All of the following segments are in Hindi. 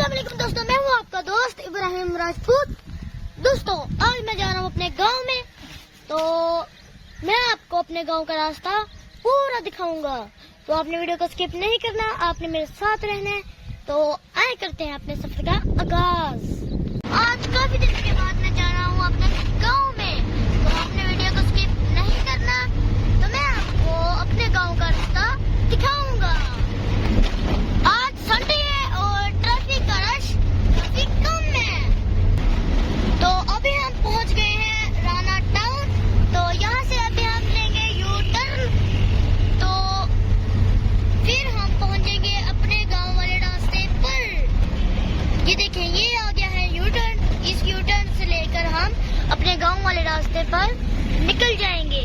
अस्सलाम वालेकुम दोस्तों, मैं हूँ आपका दोस्त इब्राहिम राजपूत। दोस्तों आज मैं जा रहा हूँ अपने गांव में, तो मैं आपको अपने गांव का रास्ता पूरा दिखाऊंगा। तो आपने वीडियो को स्किप नहीं करना, आपने मेरे साथ रहना है। तो आए करते हैं अपने सफर का आगाज। आज काफी दिन के बाद मैं जा रहा हूँ अपने गाँव में, तो आपने वीडियो को स्किप नहीं करना। तो मैं आपको अपने गाँव का रास्ता दिखाऊंगा। आज संडे है और ट्रैफिक का रश काफी कम है। तो अभी हम पहुंच गए हैं राना टाउन। तो यहाँ से अभी हम लेंगे यू टर्न, तो फिर हम पहुंचेंगे अपने गांव वाले रास्ते पर। ये देखें, ये आ गया है यू टर्न। इस यू टर्न से लेकर हम अपने गांव वाले रास्ते पर निकल जाएंगे।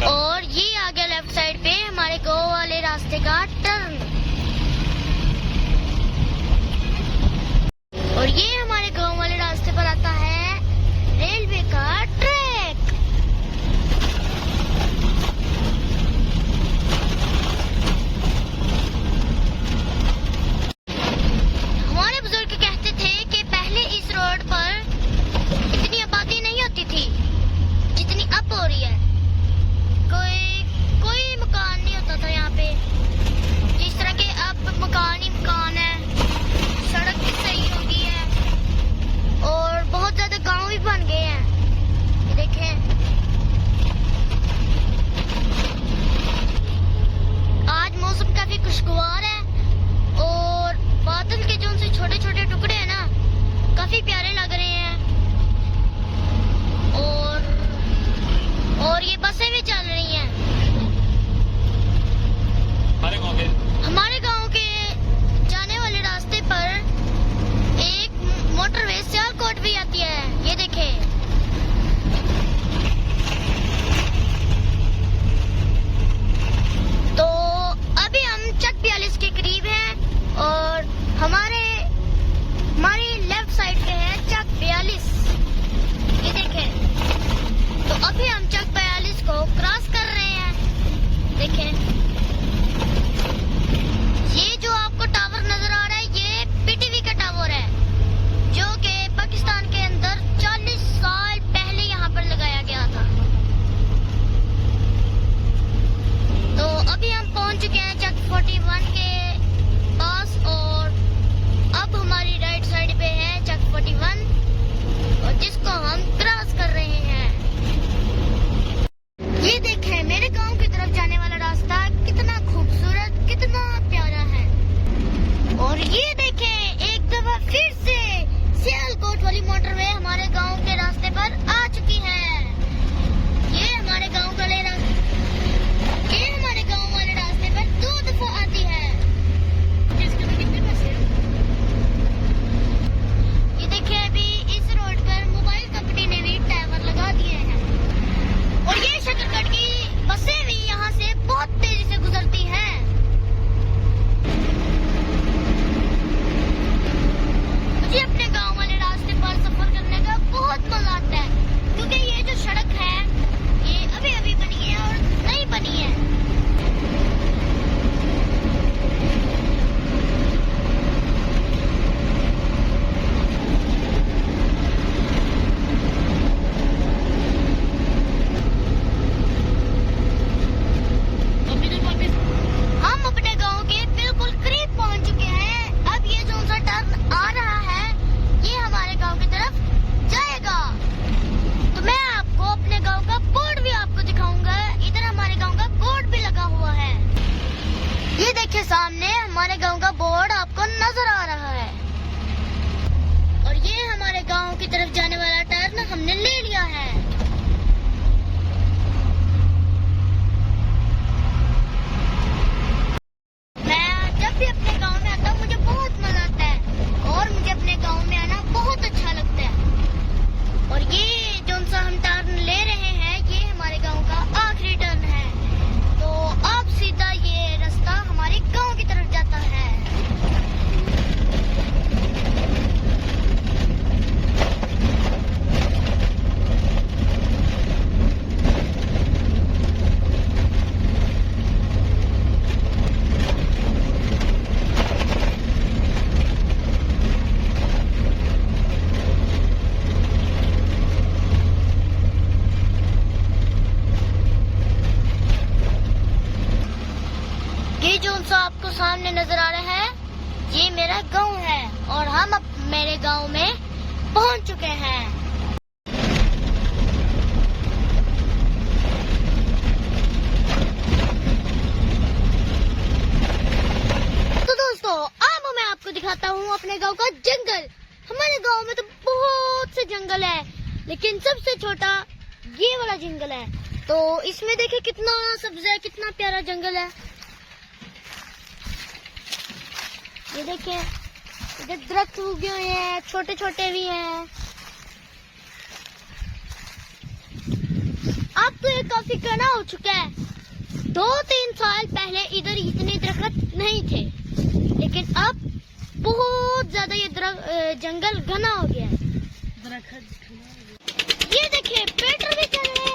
और ये आ गया लेफ्ट साइड पे हमारे गांव वाले रास्ते का टर्न। और ये हमारे गांव वाले रास्ते पर आता है रेलवे का ट्रैक। हमारे बुजुर्ग कहते थे कि पहले इस रोड पर इतनी आबादी नहीं होती थी जितनी अब हो रही है। कोई मकान नहीं होता था यहाँ पे, जिस तरह के अब मकान ही मकान है। सड़क भी सही हो गई है और बहुत ज्यादा गांव भी बन गए हैं। ये देखें, आज मौसम काफी खुशगवार है और बादल के जो उनसे छोटे छोटे टुकड़े हैं ना, काफी प्यारे लग रहे हैं। और ये बसें भी चल रही हैं। हमारे गांव के जाने वाले रास्ते पर एक मोटरवे सियालकोट भी आती है। ये देखें, तो अभी हम चक 42 के करीब हैं और हमारी लेफ्ट साइड पे है चक 42। ये देखें, तो अभी हम चक 42 को क्रॉस कर रहे हैं। देखें, ये जो आपको टावर नजर आ रहा है, ये पीटीवी का टावर है, जो कि पाकिस्तान के अंदर 40 साल पहले यहाँ पर लगाया गया था। तो अभी हम पहुंच चुके हैं चक 41 के पास और अब हमारी राइट साइड पे है चक 41, और जिसको हम क्रॉस कर रहे हैं। ये देखें, मेरे गांव की तरफ जाने वाला रास्ता कितना खूबसूरत, कितना प्यारा है। और ये देखें, एक दफा फिर से सियालकोट वाली मोटरवे हमारे गांव के रास्ते पर आ चुकी है। ये हमारे गांव वाले रास्ते पर 2 दफा आती है। ये देखें, अभी इस रोड पर मोबाइल कंपनी ने भी टावर लगा दिए हैं और ये शकरकट की बसें भी यहाँ से बहुत तेजी से गुजरती हैं। मुझे अपने गांव वाले रास्ते पर सफर करने का बहुत मजा आता है, क्योंकि ये जो सड़क है ये अभी अभी बनी है और नई बनी है। हम अपने गांव के बिल्कुल करीब पहुंच चुके हैं। अब ये जो सा टर्न आ रहा है, ये हमारे गांव की तरफ जाएगा। तो मैं आपको अपने गांव का बोर्ड भी आपको दिखाऊंगा। इधर हमारे गांव का बोर्ड भी लगा हुआ है। ये देखिए, सामने हमारे गांव का बोर्ड आपको नजर आ रहा है। और ये हमारे गांव की तरफ जाने वाला टर्न हमने ले लिया है। भी अपने गांव में आता हूँ, मुझे बहुत मजा आता है और मुझे अपने गांव में आना बहुत अच्छा लगता है। और ये जो सा हम टर्न ले रहे हैं, ये हमारे गांव का आखिरी टर्न है। तो अब सीधा ये रास्ता हमारे गांव की तरफ जाता है। दोस्तों आपको सामने नजर आ रहा है, ये मेरा गांव है और हम अब मेरे गांव में पहुंच चुके हैं। तो दोस्तों अब मैं आपको दिखाता हूँ अपने गांव का जंगल। हमारे गांव में तो बहुत से जंगल है, लेकिन सबसे छोटा ये वाला जंगल है। तो इसमें देखिए कितना सब्ज़ है, कितना प्यारा जंगल है। ये देखिए इधर दरख्त उगे हुए हैं, छोटे छोटे भी हैं। अब तो ये काफी घना हो चुका है। 2-3 साल पहले इधर इतने दरख्त नहीं थे, लेकिन अब बहुत ज्यादा ये जंगल घना हो गया है। ये देखिए पेट्रोल भी चल रहे हैं।